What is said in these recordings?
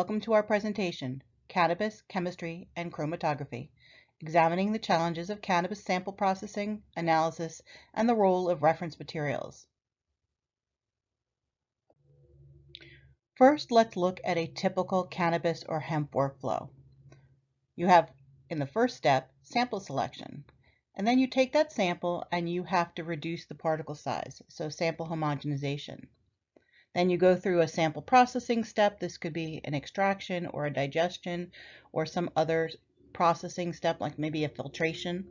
Welcome to our presentation, Cannabis, Chemistry, and Chromatography, examining the challenges of cannabis sample processing, analysis, and the role of reference materials. First, let's look at a typical cannabis or hemp workflow. You have, in the first step, sample selection, and then you take that sample and you have to reduce the particle size, so sample homogenization. Then you go through a sample processing step. This could be an extraction or a digestion or some other processing step, like maybe a filtration.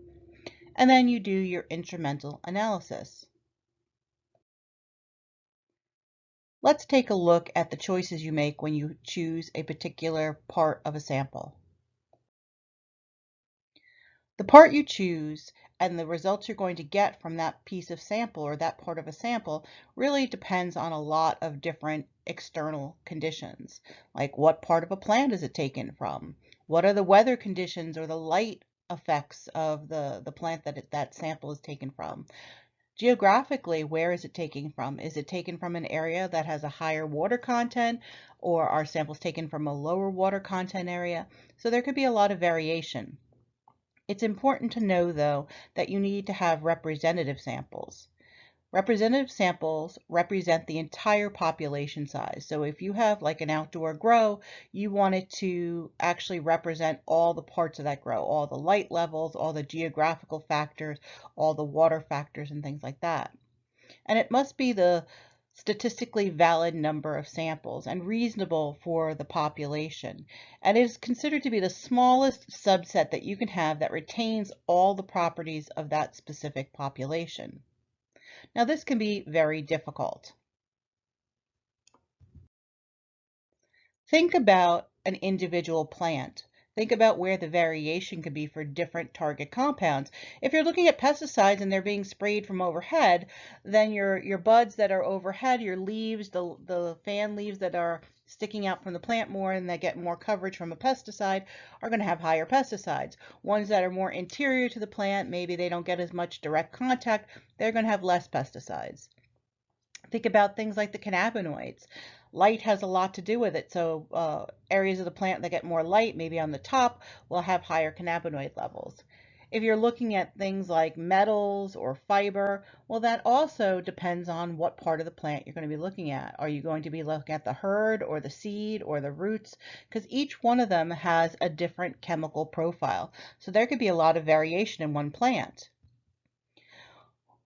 And then you do your instrumental analysis. Let's take a look at the choices you make when you choose a particular part of a sample. The part you choose and the results you're going to get from that piece of sample or that part of a sample really depends on a lot of different external conditions, like what part of a plant is it taken from? What are the weather conditions or the light effects of the plant that sample is taken from? Geographically, where is it taken from? Is it taken from an area that has a higher water content, or are samples taken from a lower water content area? So there could be a lot of variation. It's important to know, though, that you need to have representative samples. Representative samples represent the entire population size. So if you have like an outdoor grow, you want it to actually represent all the parts of that grow, all the light levels, all the geographical factors, all the water factors, and things like that. And it must be the statistically valid number of samples and reasonable for the population. And it is considered to be the smallest subset that you can have that retains all the properties of that specific population. Now, this can be very difficult. Think about an individual plant. Think about where the variation could be for different target compounds. If you're looking at pesticides and they're being sprayed from overhead, then your buds that are overhead, your leaves, the fan leaves that are sticking out from the plant more and that get more coverage from a pesticide are going to have higher pesticides. Ones that are more interior to the plant, maybe they don't get as much direct contact, they're going to have less pesticides. Think about things like the cannabinoids. Light has a lot to do with it. So areas of the plant that get more light, maybe on the top, will have higher cannabinoid levels. If you're looking at things like metals or fiber, well, that also depends on what part of the plant you're going to be looking at. Are you going to be looking at the herd or the seed or the roots? Because each one of them has a different chemical profile. So there could be a lot of variation in one plant.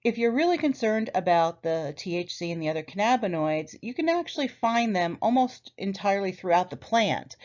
If you're really concerned about the THC and the other cannabinoids, you can actually find them almost entirely throughout the plant,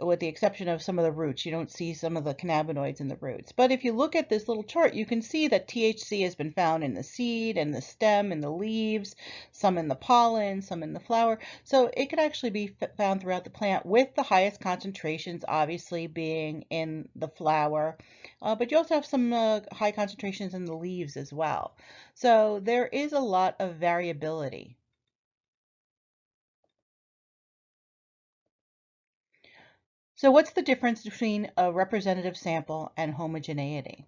with the exception of some of the roots. You don't see some of the cannabinoids in the roots. But if you look at this little chart, you can see that THC has been found in the seed and the stem and the leaves, some in the pollen, some in the flower. So it could actually be found throughout the plant, with the highest concentrations obviously being in the flower. But you also have some high concentrations in the leaves as well. So there is a lot of variability. So what's the difference between a representative sample and homogeneity?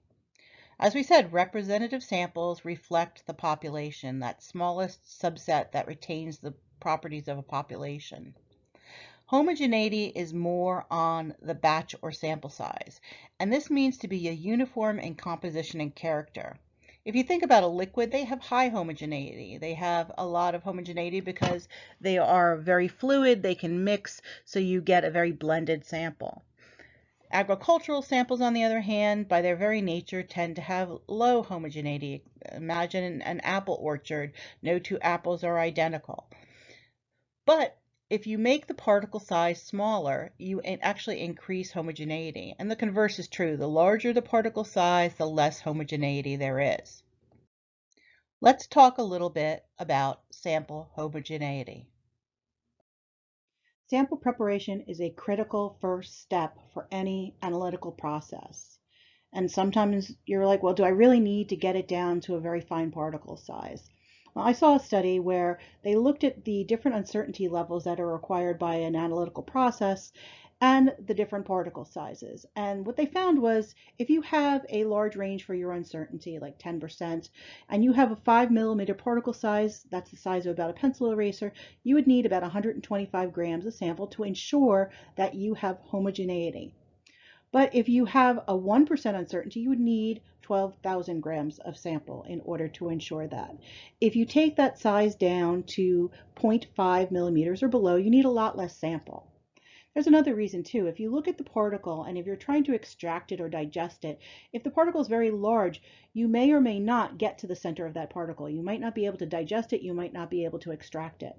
As we said, representative samples reflect the population, that smallest subset that retains the properties of a population. Homogeneity is more on the batch or sample size, and this means to be a uniform in composition and character. If you think about a liquid, they have high homogeneity. They have a lot of homogeneity because they are very fluid, they can mix, so you get a very blended sample. Agricultural samples, on the other hand, by their very nature, tend to have low homogeneity. Imagine an apple orchard. No two apples are identical. But if you make the particle size smaller, you actually increase homogeneity. And the converse is true. The larger the particle size, the less homogeneity there is. Let's talk a little bit about sample homogeneity. Sample preparation is a critical first step for any analytical process. And sometimes you're like, well, do I really need to get it down to a very fine particle size? Well, I saw a study where they looked at the different uncertainty levels that are required by an analytical process, and the different particle sizes. And what they found was if you have a large range for your uncertainty, like 10%, and you have a 5 millimeter particle size, that's the size of about a pencil eraser, you would need about 125 grams of sample to ensure that you have homogeneity. But if you have a 1% uncertainty, you would need 12,000 grams of sample in order to ensure that. If you take that size down to zero 0.5 millimeters or below, you need a lot less sample. There's another reason too. If you look at the particle and if you're trying to extract it or digest it, if the particle is very large, you may or may not get to the center of that particle. You might not be able to digest it, you might not be able to extract it.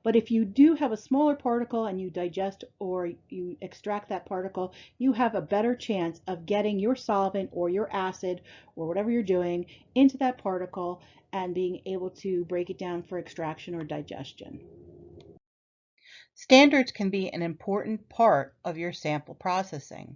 But if you do have a smaller particle and you digest or you extract that particle, you have a better chance of getting your solvent or your acid or whatever you're doing into that particle and being able to break it down for extraction or digestion. Standards can be an important part of your sample processing.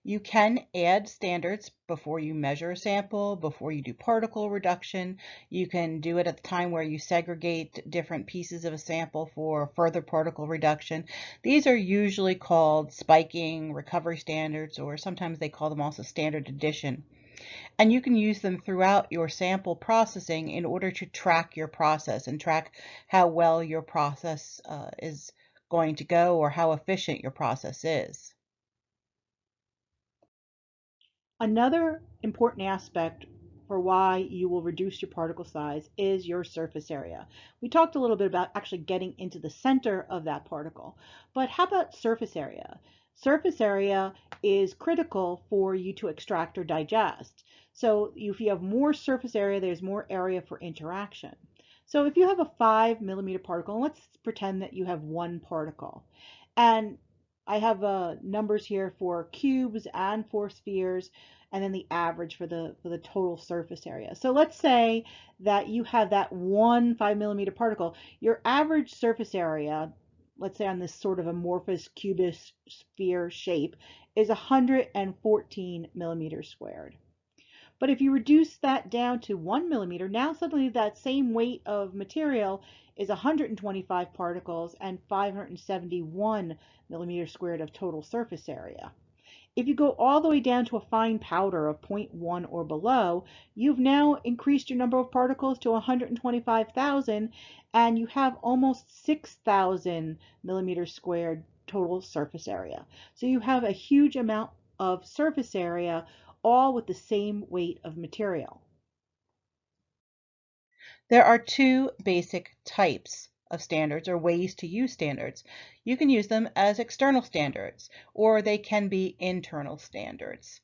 You can add standards before you measure a sample, before you do particle reduction. You can do it at the time where you segregate different pieces of a sample for further particle reduction. These are usually called spiking, recovery standards, or sometimes they call them also standard addition. And you can use them throughout your sample processing in order to track your process and track how well your process is going to go or how efficient your process is. Another important aspect for why you will reduce your particle size is your surface area. We talked a little bit about actually getting into the center of that particle, but how about surface area? Surface area is critical for you to extract or digest. So if you have more surface area, there's more area for interaction. So if you have a 5 millimeter particle, and let's pretend that you have one particle, and I have numbers here for cubes and for spheres, and then the average for the total surface area. So let's say that you have that one 5 millimeter particle. Your average surface area, let's say on this sort of amorphous cubist sphere shape, is 114 millimeters squared. But if you reduce that down to 1 millimeter, now suddenly that same weight of material is 125 particles and 571 millimeters squared of total surface area. If you go all the way down to a fine powder of 0.1 or below, you've now increased your number of particles to 125,000 and you have almost 6,000 millimeters squared total surface area. So you have a huge amount of surface area all with the same weight of material. There are two basic types of standards or ways to use standards. You can use them as external standards or they can be internal standards.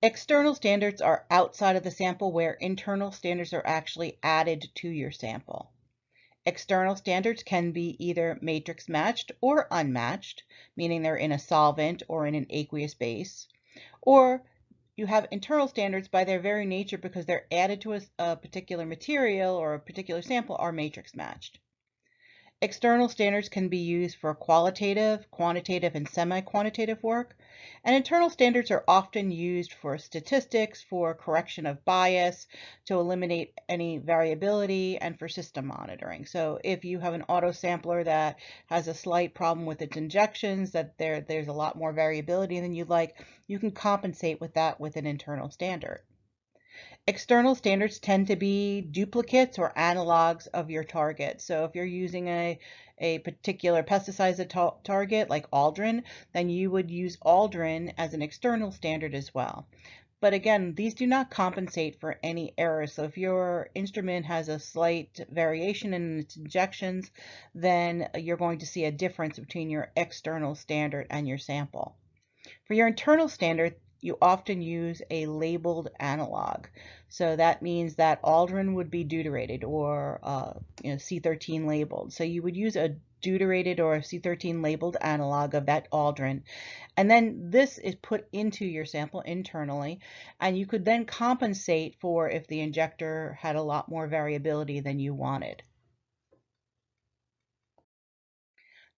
External standards are outside of the sample where internal standards are actually added to your sample. External standards can be either matrix matched or unmatched, meaning they're in a solvent or in an aqueous base, or you have internal standards by their very nature because they're added to a particular material or a particular sample are matrix matched. External standards can be used for qualitative, quantitative, and semi-quantitative work, and internal standards are often used for statistics, for correction of bias, to eliminate any variability, and for system monitoring. So if you have an auto sampler that has a slight problem with its injections, that there's a lot more variability than you'd like, you can compensate with that with an internal standard. External standards tend to be duplicates or analogs of your target. So if you're using a particular pesticide as a target, like aldrin, then you would use aldrin as an external standard as well. But again, these do not compensate for any errors. So if your instrument has a slight variation in its injections, then you're going to see a difference between your external standard and your sample. For your internal standard, you often use a labeled analog. So that means that aldrin would be deuterated or C13 labeled. So you would use a deuterated or a C13 labeled analog of that aldrin. And then this is put into your sample internally. And you could then compensate for if the injector had a lot more variability than you wanted.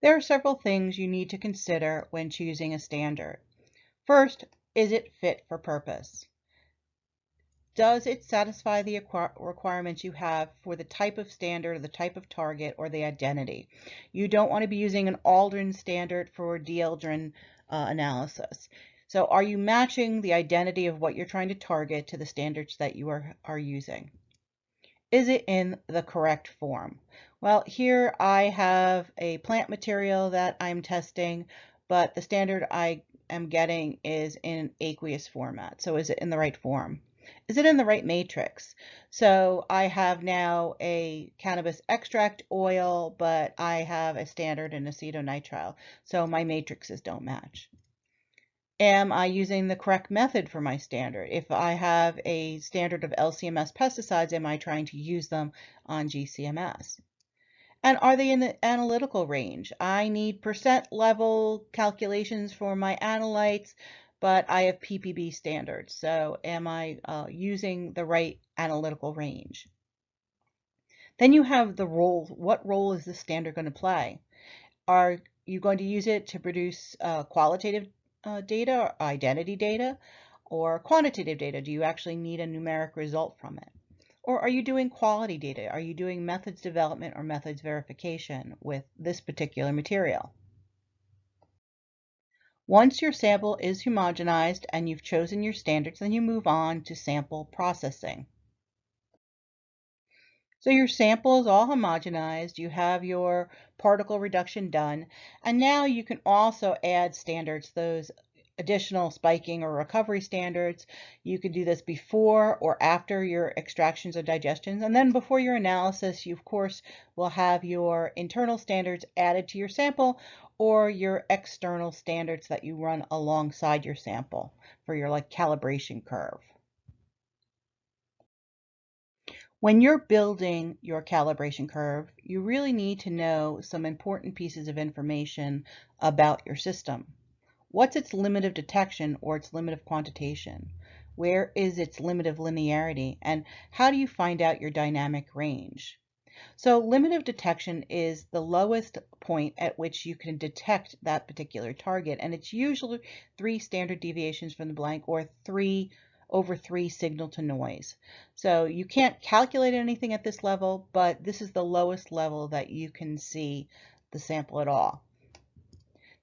There are several things you need to consider when choosing a standard. First, is it fit for purpose? Does it satisfy the requirements you have for the type of standard, the type of target, or the identity? You don't want to be using an aldrin standard for dieldrin analysis. So are you matching the identity of what you're trying to target to the standards that you are using? Is it in the correct form? Well, here I have a plant material that I'm testing, but the standard I am getting is in aqueous format. So is it in the right form? Is it in the right matrix? So I have now a cannabis extract oil, but I have a standard in acetonitrile. So my matrices don't match. Am I using the correct method for my standard? If I have a standard of LCMS pesticides, am I trying to use them on GCMS? And are they in the analytical range? I need percent level calculations for my analytes, but I have ppb standards. So am I using the right analytical range? Then you have the role. What role is this standard going to play? Are you going to use it to produce qualitative data, or identity data, or quantitative data? Do you actually need a numeric result from it? Or are you doing quality data? Are you doing methods development or methods verification with this particular material? Once your sample is homogenized and you've chosen your standards, then you move on to sample processing. So your sample is all homogenized, you have your particle reduction done, and now you can also add standards, those additional spiking or recovery standards. You can do this before or after your extractions or digestions, and then before your analysis, you of course will have your internal standards added to your sample or your external standards that you run alongside your sample for your calibration curve. When you're building your calibration curve, you really need to know some important pieces of information about your system. What's its limit of detection or its limit of quantitation? Where is its limit of linearity? And how do you find out your dynamic range? So limit of detection is the lowest point at which you can detect that particular target, and it's usually 3 standard deviations from the blank or 3/3 signal to noise. So you can't calculate anything at this level, but this is the lowest level that you can see the sample at all.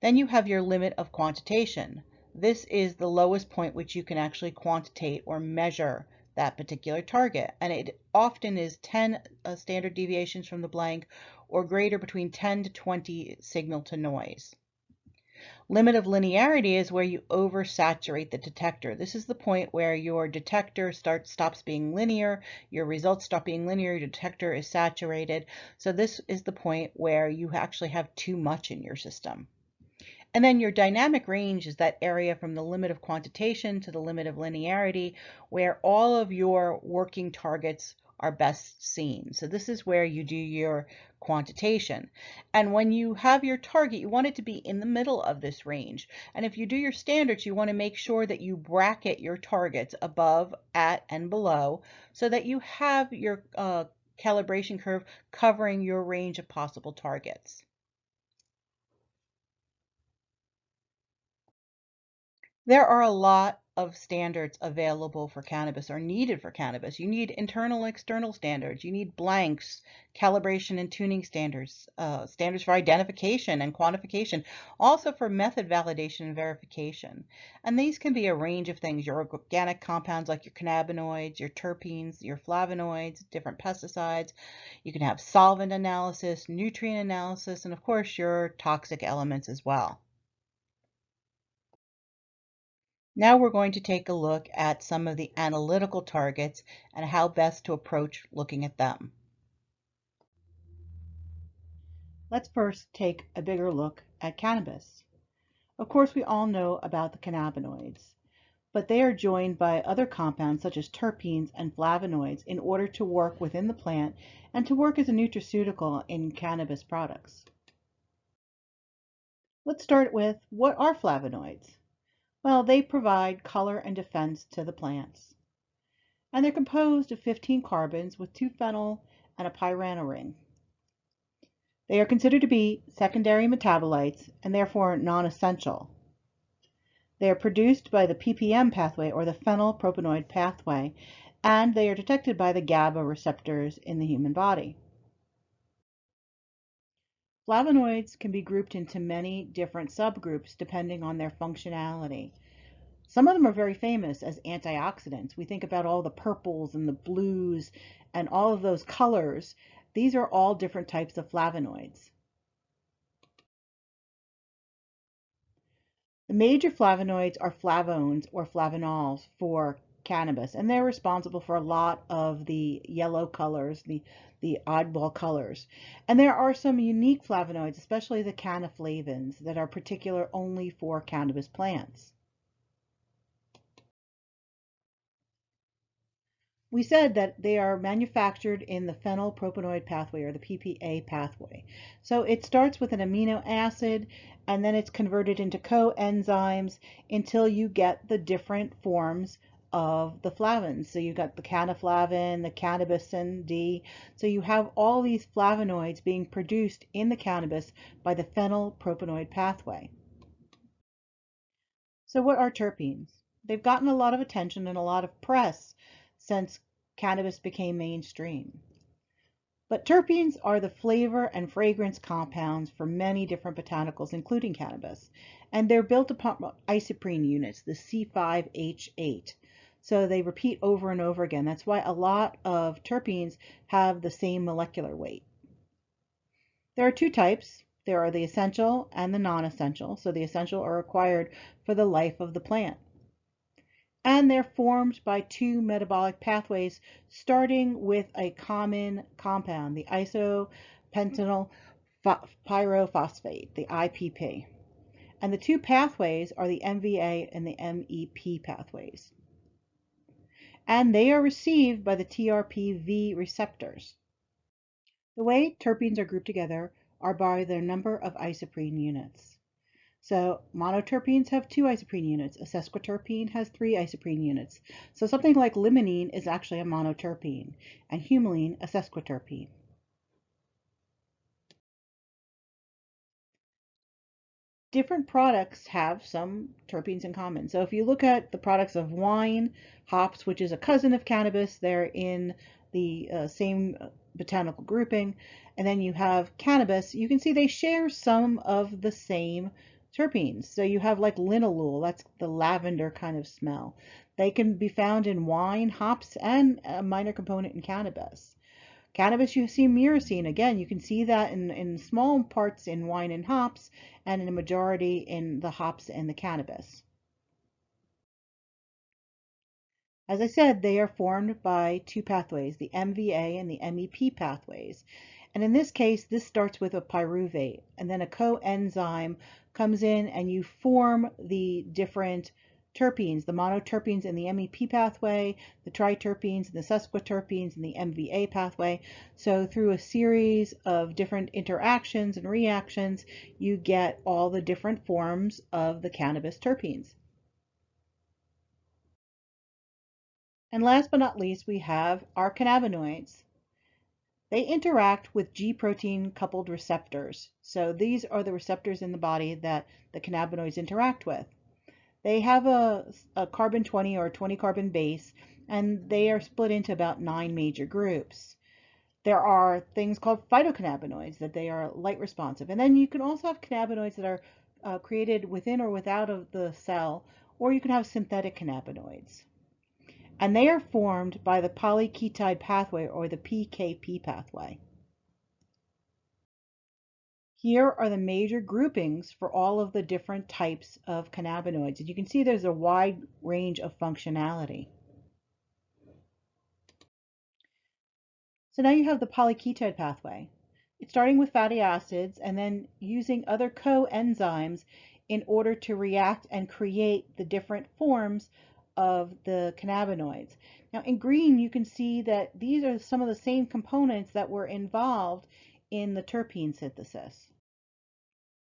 Then you have your limit of quantitation. This is the lowest point which you can actually quantitate or measure that particular target, and it often is 10 standard deviations from the blank or greater, between 10 to 20 signal to noise. Limit of linearity is where you oversaturate the detector. This is the point where your detector stops being linear, your results stop being linear, your detector is saturated. So this is the point where you actually have too much in your system. And then your dynamic range is that area from the limit of quantitation to the limit of linearity where all of your working targets are best seen. So this is where you do your quantitation. And when you have your target, you want it to be in the middle of this range. And if you do your standards, you want to make sure that you bracket your targets above, at, and below so that you have your calibration curve covering your range of possible targets. There are a lot of standards available for cannabis or needed for cannabis. You need internal and external standards. You need blanks, calibration and tuning standards, standards for identification and quantification, also for method validation and verification. And these can be a range of things, your organic compounds like your cannabinoids, your terpenes, your flavonoids, different pesticides. You can have solvent analysis, nutrient analysis, and of course your toxic elements as well. Now we're going to take a look at some of the analytical targets and how best to approach looking at them. Let's first take a bigger look at cannabis. Of course, we all know about the cannabinoids, but they are joined by other compounds such as terpenes and flavonoids in order to work within the plant and to work as a nutraceutical in cannabis products. Let's start with, what are flavonoids? Well, they provide color and defense to the plants. And they're composed of 15 carbons with 2 phenyl and a pyrano ring. They are considered to be secondary metabolites and therefore non-essential. They are produced by the ppm pathway or the phenylpropanoid pathway, and they are detected by the GABA receptors in the human body. Flavonoids can be grouped into many different subgroups depending on their functionality. Some of them are very famous as antioxidants. We think about all the purples and the blues and all of those colors. These are all different types of flavonoids. The major flavonoids are flavones or flavonols for cannabis, and they're responsible for a lot of the yellow colors, the oddball colors. And there are some unique flavonoids, especially the cannaflavins, that are particular only for cannabis plants. We said that they are manufactured in the phenylpropanoid pathway or the PPA pathway. So it starts with an amino acid and then it's converted into coenzymes until you get the different forms of the flavins. So you've got the cannaflavin, the cannabisin D. So you have all these flavonoids being produced in the cannabis by the phenylpropanoid pathway. So what are terpenes? They've gotten a lot of attention and a lot of press since cannabis became mainstream. But terpenes are the flavor and fragrance compounds for many different botanicals, including cannabis. And they're built upon isoprene units, the C5H8. So they repeat over and over again. That's why a lot of terpenes have the same molecular weight. There are two types. There are the essential and the non-essential. So the essential are required for the life of the plant. And they're formed by two metabolic pathways, starting with a common compound, the isopentenyl pyrophosphate, the IPP. And the two pathways are the MVA and the MEP pathways. And they are received by the TRPV receptors. The way terpenes are grouped together are by their number of isoprene units. So monoterpenes have 2 isoprene units. A sesquiterpene has 3 isoprene units. So something like limonene is actually a monoterpene, and humulene a sesquiterpene. Different products have some terpenes in common. So if you look at the products of wine, hops, which is a cousin of cannabis, they're in the same botanical grouping. And then you have cannabis, you can see they share some of the same terpenes. So you have like linalool, that's the lavender kind of smell. They can be found in wine, hops, and a minor component in cannabis. Cannabis, you see myrcene. Again, you can see that in small parts in wine and hops, and in a majority in the hops and the cannabis. As I said, they are formed by two pathways, the MVA and the MEP pathways. And in this case, this starts with a pyruvate, and then a coenzyme comes in and you form the different terpenes, the monoterpenes in the MEP pathway, the triterpenes and the sesquiterpenes in the MVA pathway. So through a series of different interactions and reactions, you get all the different forms of the cannabis terpenes. And last but not least, we have our cannabinoids. They interact with G protein coupled receptors. So these are the receptors in the body that the cannabinoids interact with. They have a carbon 20 or 20 carbon base, and they are split into about 9 major groups. There are things called phytocannabinoids that they are light responsive. And then you can also have cannabinoids that are created within or without of the cell, or you can have synthetic cannabinoids. And they are formed by the polyketide pathway or the PKP pathway. Here are the major groupings for all of the different types of cannabinoids. And you can see there's a wide range of functionality. So now you have the polyketide pathway. It's starting with fatty acids and then using other coenzymes in order to react and create the different forms of the cannabinoids. Now in green, you can see that these are some of the same components that were involved in the terpene synthesis.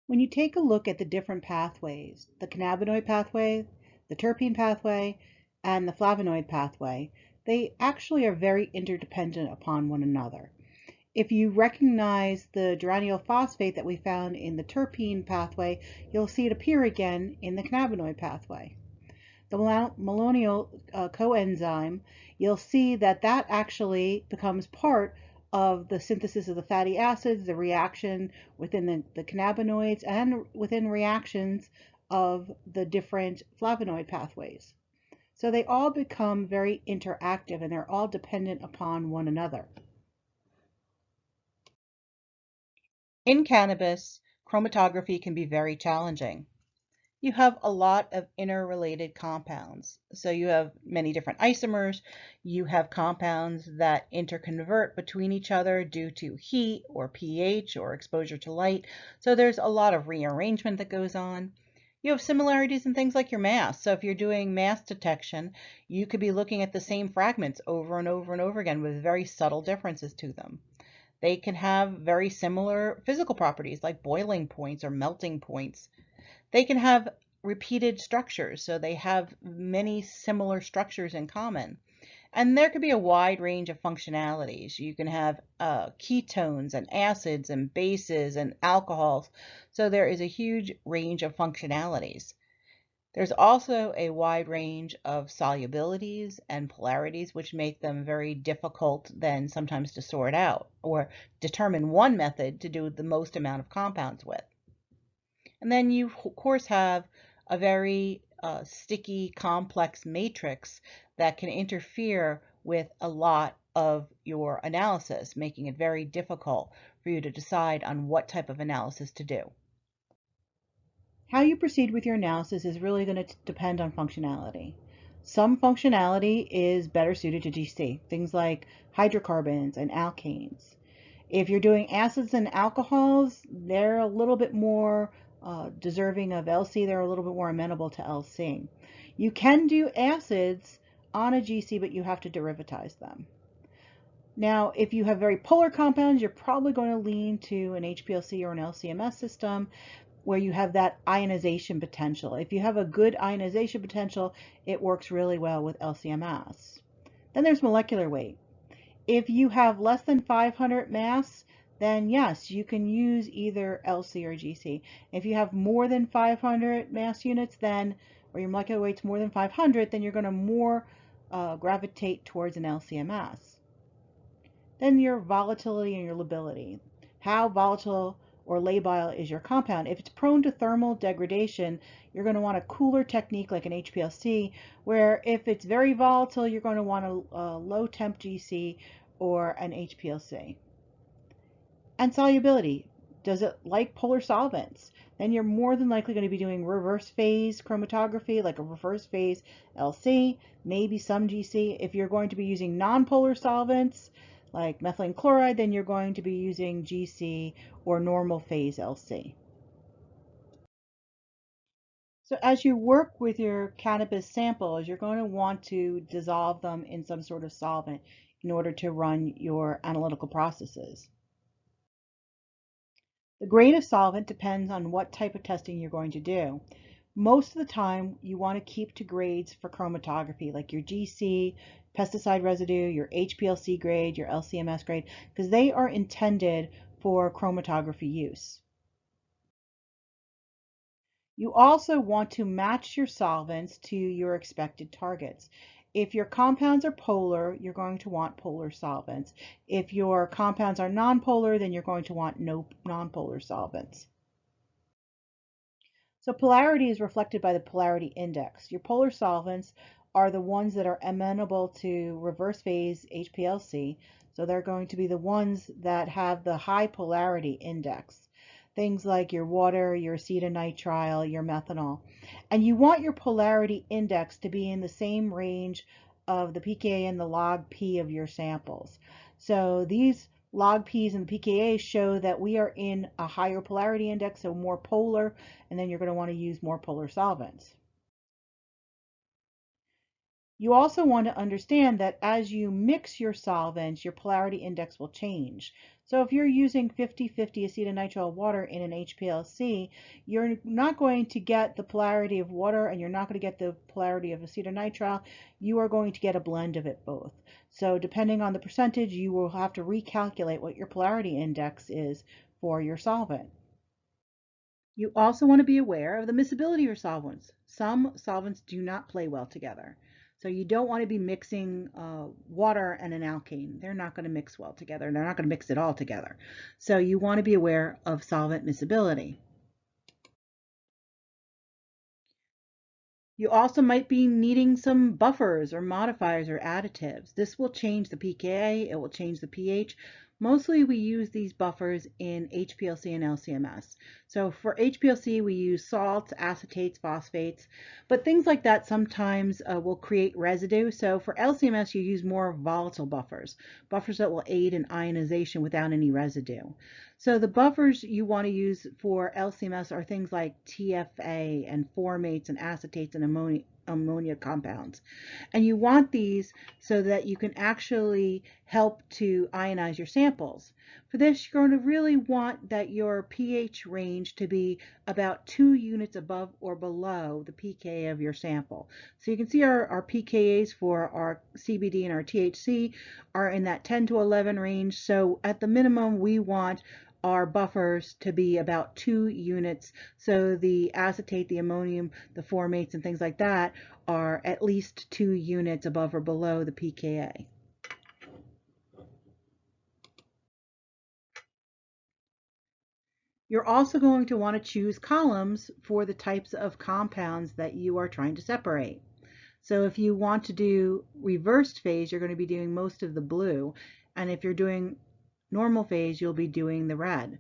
When you take a look at the different pathways, the cannabinoid pathway, the terpene pathway, and the flavonoid pathway, they actually are very interdependent upon one another. If you recognize the geranyl phosphate that we found in the terpene pathway, you'll see it appear again in the cannabinoid pathway. The malonyl coenzyme, you'll see that that actually becomes part of the synthesis of the fatty acids, the reaction within the cannabinoids, and within reactions of the different flavonoid pathways. So they all become very interactive and they're all dependent upon one another. In cannabis, chromatography can be very challenging. You have a lot of interrelated compounds. So you have many different isomers. You have compounds that interconvert between each other due to heat or pH or exposure to light. So there's a lot of rearrangement that goes on. You have similarities in things like your mass. So if you're doing mass detection, you could be looking at the same fragments over and over and over again with very subtle differences to them. They can have very similar physical properties like boiling points or melting points. They can have repeated structures, so they have many similar structures in common. And there could be a wide range of functionalities. You can have ketones and acids and bases and alcohols. So there is a huge range of functionalities. There's also a wide range of solubilities and polarities, which make them very difficult then sometimes to sort out or determine one method to do the most amount of compounds with. And then you, of course, have a very sticky, complex matrix that can interfere with a lot of your analysis, making it very difficult for you to decide on what type of analysis to do. How you proceed with your analysis is really going to depend on functionality. Some functionality is better suited to GC, things like hydrocarbons and alkanes. If you're doing acids and alcohols, they're a little bit more deserving of LC. They're a little bit more amenable to LC. You can do acids on a GC, but you have to derivatize them. Now, if you have very polar compounds, you're probably going to lean to an HPLC or an LCMS system where you have that ionization potential. If you have a good ionization potential, it works really well with LCMS. Then there's molecular weight. If you have less than 500 mass, then yes, you can use either LC or GC. If you have more than 500 mass units, then, or your molecular weight's more than 500, then you're going to more gravitate towards an LCMS. Then your volatility and your lability. How volatile or labile is your compound? If it's prone to thermal degradation, you're going to want a cooler technique like an HPLC, where if it's very volatile, you're going to want a low temp GC or an HPLC. And solubility. Does it like polar solvents? Then you're more than likely going to be doing reverse phase chromatography, like a reverse phase LC, maybe some GC. If you're going to be using non-polar solvents, like methylene chloride, then you're going to be using GC or normal phase LC. So as you work with your cannabis samples, you're going to want to dissolve them in some sort of solvent in order to run your analytical processes. The grade of solvent depends on what type of testing you're going to do. Most of the time, you want to keep to grades for chromatography, like your GC, pesticide residue, your HPLC grade, your LCMS grade, because they are intended for chromatography use. You also want to match your solvents to your expected targets. If your compounds are polar, you're going to want polar solvents. If your compounds are nonpolar, then you're going to want no nonpolar solvents. So polarity is reflected by the polarity index. Your polar solvents are the ones that are amenable to reverse phase HPLC. So they're going to be the ones that have the high polarity index. Things like your water, your acetonitrile, your methanol. And you want your polarity index to be in the same range of the pKa and the log P of your samples. So these log Ps and the pKa show that we are in a higher polarity index, so more polar, and then you're going to want to use more polar solvents. You also want to understand that as you mix your solvents, your polarity index will change. So if you're using 50-50 acetonitrile water in an HPLC, you're not going to get the polarity of water and you're not going to get the polarity of acetonitrile. You are going to get a blend of it both. So depending on the percentage, you will have to recalculate what your polarity index is for your solvent. You also want to be aware of the miscibility of solvents. Some solvents do not play well together. So you don't want to be mixing water and an alkane. They're not going to mix well together. They're not going to mix it all together. So you want to be aware of solvent miscibility. You also might be needing some buffers or modifiers or additives. This will change the pKa, it will change the pH. Mostly we use these buffers in HPLC and LCMS. So for HPLC we use salts, acetates, phosphates, but things like that sometimes will create residue. So for LCMS you use more volatile buffers, buffers that will aid in ionization without any residue. So the buffers you want to use for LCMS are things like TFA and formates and acetates and ammonia compounds. And you want these so that you can actually help to ionize your samples. For this, you're going to really want that your pH range to be about 2 units above or below the pKa of your sample. So you can see our pKas for our CBD and our THC are in that 10 to 11 range. So at the minimum, we want our buffers to be about 2 units. So the acetate, the ammonium, the formates, and things like that are at least 2 units above or below the pKa. You're also going to want to choose columns for the types of compounds that you are trying to separate. So if you want to do reversed phase, you're going to be doing most of the blue. And if you're doing normal phase, you'll be doing the red.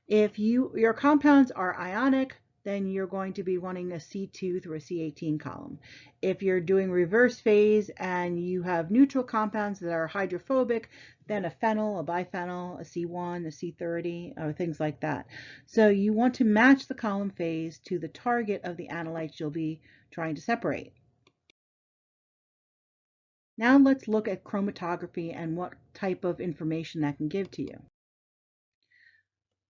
If your compounds are ionic, then you're going to be wanting a C2 through a C18 column. If you're doing reverse phase and you have neutral compounds that are hydrophobic, then a phenyl, a biphenyl, a C1, a C30, or things like that. So you want to match the column phase to the target of the analytes you'll be trying to separate. Now let's look at chromatography and what type of information that can give to you.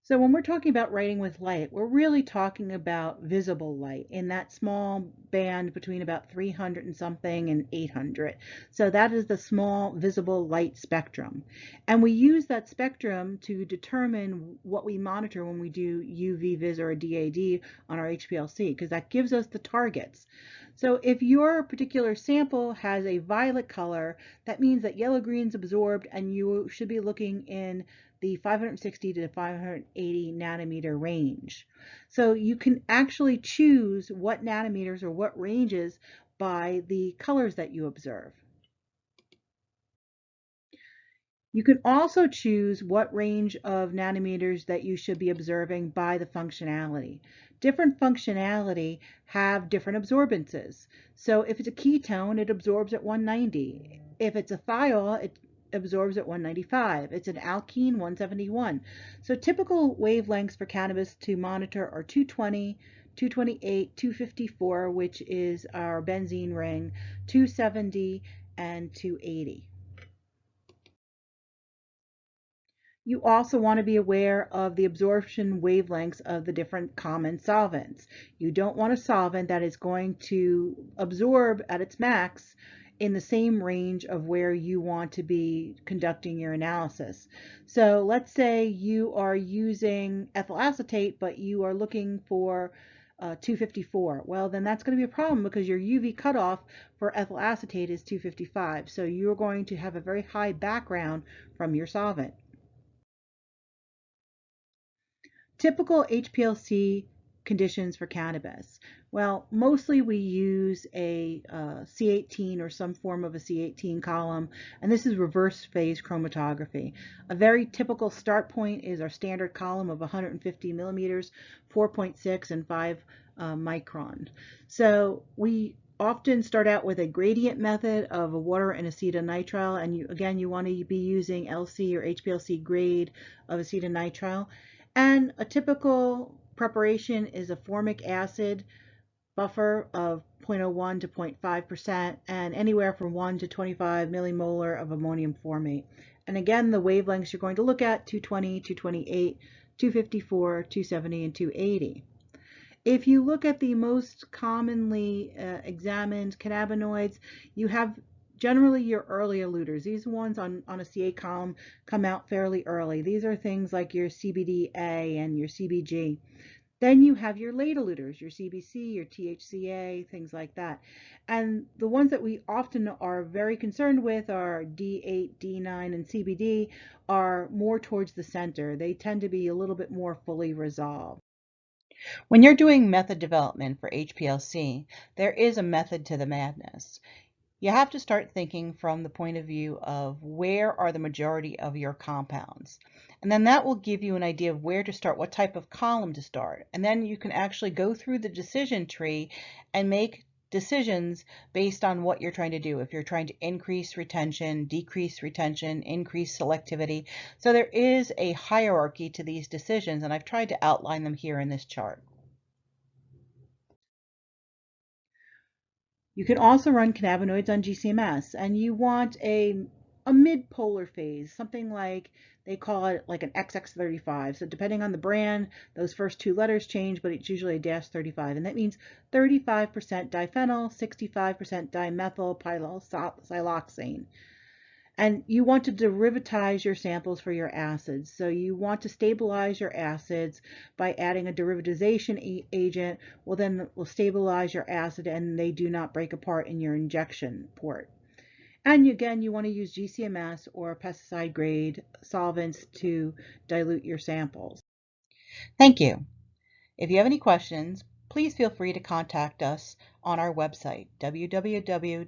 So when we're talking about writing with light, we're really talking about visible light in that small band between about 300 and something and 800. So that is the small visible light spectrum. And we use that spectrum to determine what we monitor when we do UV vis or a DAD on our HPLC, because that gives us the targets. So if your particular sample has a violet color, that means that yellow-green's absorbed and you should be looking in the 560 to 580 nanometer range. So you can actually choose what nanometers or what ranges by the colors that you observe. You can also choose what range of nanometers that you should be observing by the functionality. Different functionality have different absorbances. So if it's a ketone, it absorbs at 190. If it's a thiol, it absorbs at 195. It's an alkene, 171. So typical wavelengths for cannabis to monitor are 220, 228, 254, which is our benzene ring, 270, and 280. You also want to be aware of the absorption wavelengths of the different common solvents. You don't want a solvent that is going to absorb at its max in the same range of where you want to be conducting your analysis. So let's say you are using ethyl acetate, but you are looking for 254. Well, then that's going to be a problem because your UV cutoff for ethyl acetate is 255. So you're going to have a very high background from your solvent. Typical HPLC conditions for cannabis. Well, mostly we use a C18 or some form of a C18 column, and this is reverse phase chromatography. A very typical start point is our standard column of 150 millimeters, 4.6 and 5 micron. So we often start out with a gradient method of a water and acetonitrile, and again, you want to be using LC or HPLC grade of acetonitrile. And a typical preparation is a formic acid buffer of 0.01 to 0.5% and anywhere from 1 to 25 millimolar of ammonium formate. And again, the wavelengths you're going to look at 220, 228, 254, 270, and 280. If you look at the most commonly examined cannabinoids, you have generally your early eluders. These ones on a CA column come out fairly early. These are things like your CBDA and your CBG. Then you have your late eluters, your CBC, your THCA, things like that. And the ones that we often are very concerned with are D8, D9, and CBD are more towards the center. They tend to be a little bit more fully resolved. When you're doing method development for HPLC, there is a method to the madness. You have to start thinking from the point of view of where are the majority of your compounds. And then that will give you an idea of where to start, what type of column to start. And then you can actually go through the decision tree and make decisions based on what you're trying to do. If you're trying to increase retention, decrease retention, increase selectivity. So there is a hierarchy to these decisions, and I've tried to outline them here in this chart. You can also run cannabinoids on GCMS, and you want a mid-polar phase, something like they call it like an XX35. So depending on the brand, those first two letters change, but it's usually a -35, and that means 35% diphenyl, 65% dimethyl siloxane. And you want to derivatize your samples for your acids. So you want to stabilize your acids by adding a derivatization agent. Well, then will stabilize your acid and they do not break apart in your injection port. And again, you want to use GCMS or pesticide grade solvents to dilute your samples. Thank you. If you have any questions, please feel free to contact us on our website, www.spex.com.